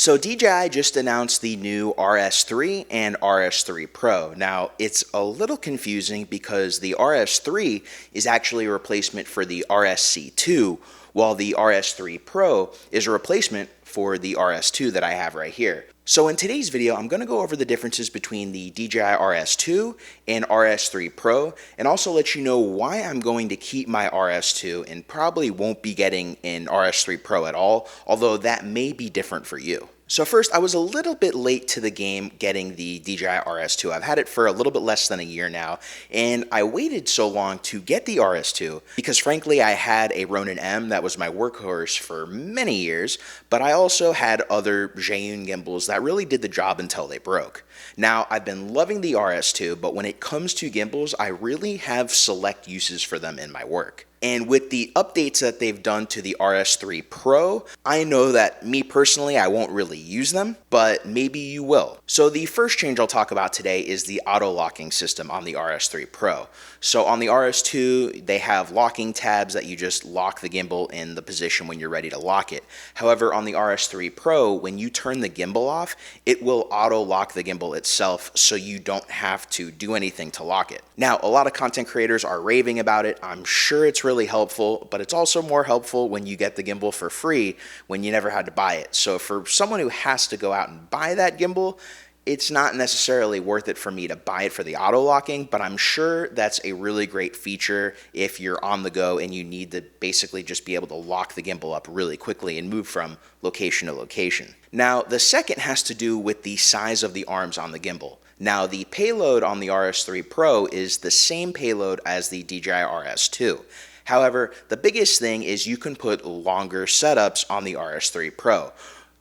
So DJI just announced the new RS3 and RS3 Pro. Now, it's a little confusing because the RS3 is actually a replacement for the RSC2, while the RS3 Pro is a replacement for the RS2 that I have right here. So in today's video, I'm going to go over the differences between the DJI RS2 and RS3 Pro, and also let you know why I'm going to keep my RS2 and probably won't be getting an RS3 Pro at all, although that may be different for you. So first, I was a little bit late to the game getting the DJI RS2. I've had it for a little bit less than a year now, and I waited so long to get the RS2 because frankly, I had a Ronin M that was my workhorse for many years, but I also had other Zhiyun gimbals that really did the job until they broke. Now, I've been loving the RS2, but when it comes to gimbals, I really have select uses for them in my work. And with the updates that they've done to the RS3 Pro, I know that me personally, I won't really use them, but maybe you will. So the first change I'll talk about today is the auto locking system on the RS3 Pro. So on the RS2, they have locking tabs that you just lock the gimbal in the position when you're ready to lock it. However, on the RS3 Pro, when you turn the gimbal off, it will auto lock the gimbal itself so you don't have to do anything to lock it. Now, a lot of content creators are raving about it. I'm sure it's really helpful, but it's also more helpful when you get the gimbal for free when you never had to buy it. So for someone who has to go out and buy that gimbal, it's not necessarily worth it for me to buy it for the auto locking, but I'm sure that's a really great feature if you're on the go and you need to basically just be able to lock the gimbal up really quickly and move from location to location. Now, the second has to do with the size of the arms on the gimbal. Now, the payload on the RS3 Pro is the same payload as the DJI RS2. However, the biggest thing is you can put longer setups on the RS3 Pro.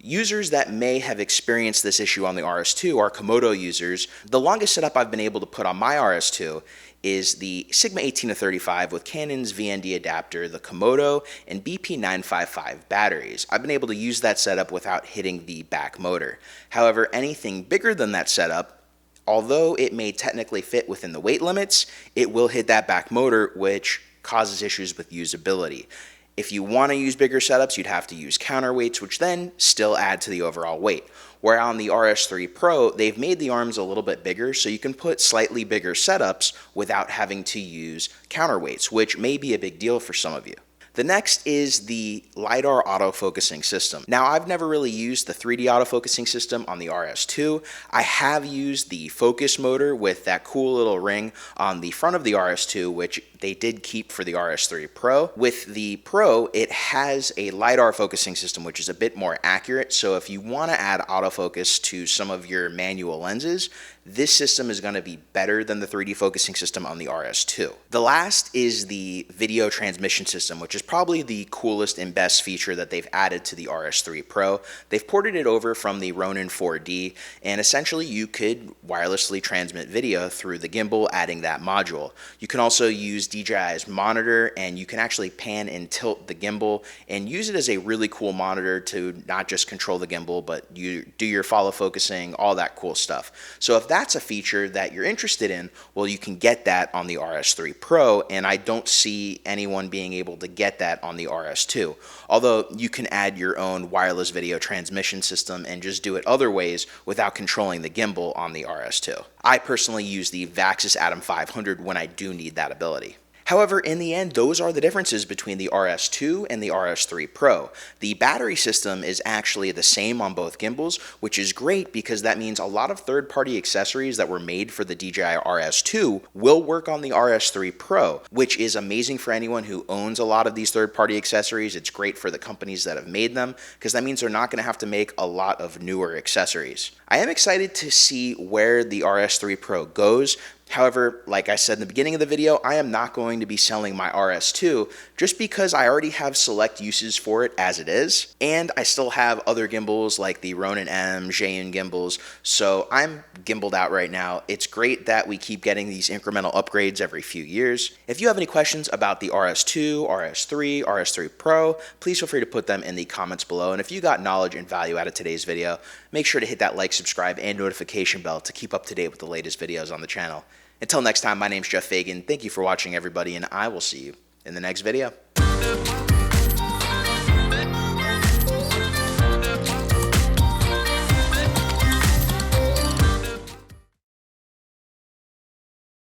Users that may have experienced this issue on the RS2 are Komodo users. The longest setup I've been able to put on my RS2 is the Sigma 18-35 with Canon's VND adapter, the Komodo, and BP955 batteries. I've been able to use that setup without hitting the back motor. However, anything bigger than that setup, although it may technically fit within the weight limits, it will hit that back motor, which causes issues with usability. If you want to use bigger setups, you'd have to use counterweights, which then still add to the overall weight. Where on the RS3 Pro, they've made the arms a little bit bigger, so you can put slightly bigger setups without having to use counterweights, which may be a big deal for some of you. The next is the Lidar autofocusing system. Now, I've never really used the 3D autofocusing system on the RS2. I have used the focus motor with that cool little ring on the front of the RS2, which they did keep for the RS3 Pro. With the Pro, it has a LiDAR focusing system, which is a bit more accurate. So if you want to add autofocus to some of your manual lenses, this system is going to be better than the 3D focusing system on the RS2. The last is the video transmission system, which is probably the coolest and best feature that they've added to the RS3 Pro. They've ported it over from the Ronin 4D, and essentially you could wirelessly transmit video through the gimbal, adding that module. You can also use DJI's monitor, and you can actually pan and tilt the gimbal and use it as a really cool monitor to not just control the gimbal, but you do your follow focusing, all that cool stuff. So if that's a feature that you're interested in, well, you can get that on the RS3 Pro, and I don't see anyone being able to get that on the RS2. Although you can add your own wireless video transmission system and just do it other ways without controlling the gimbal on the RS2. I personally use the Vaxis Atom 500 when I do need that ability. However, in the end, those are the differences between the RS2 and the RS3 Pro. The battery system is actually the same on both gimbals, which is great because that means a lot of third-party accessories that were made for the DJI RS2 will work on the RS3 Pro, which is amazing for anyone who owns a lot of these third-party accessories. It's great for the companies that have made them because that means they're not going to have to make a lot of newer accessories. I am excited to see where the RS3 Pro goes. However, like I said in the beginning of the video, I am not going to be selling my RS2 just because I already have select uses for it as it is, and I still have other gimbals like the Ronin M, Zhiyun gimbals, so I'm gimbaled out right now. It's great that we keep getting these incremental upgrades every few years. If you have any questions about the RS2, RS3, RS3 Pro, please feel free to put them in the comments below, and if you got knowledge and value out of today's video, make sure to hit that like, subscribe, and notification bell to keep up to date with the latest videos on the channel. Until next time, my name's Geoff Fagien. Thank you for watching, everybody, and I will see you in the next video.